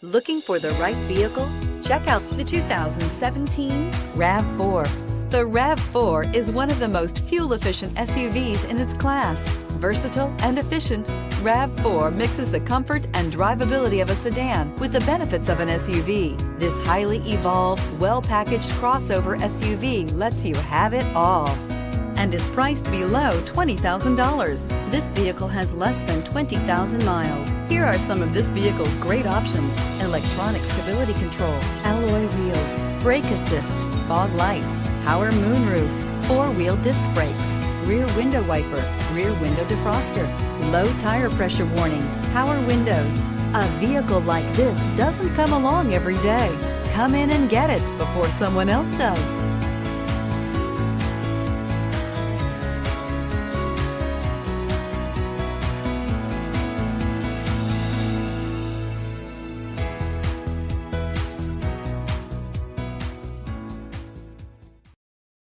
Looking for the right vehicle? Check out the 2017 RAV4. The RAV4 is one of the most fuel-efficient SUVs in its class. Versatile and efficient, RAV4 mixes the comfort and drivability of a sedan with the benefits of an SUV. This highly evolved, well-packaged crossover SUV lets you have it all and is priced below $20,000. This vehicle has less than 20,000 miles. Here are some of this vehicle's great options: electronic stability control, alloy wheels, brake assist, fog lights, power moonroof, four-wheel disc brakes, rear window wiper, rear window defroster, low tire pressure warning, power windows. A vehicle like this doesn't come along every day. Come in and get it before someone else does.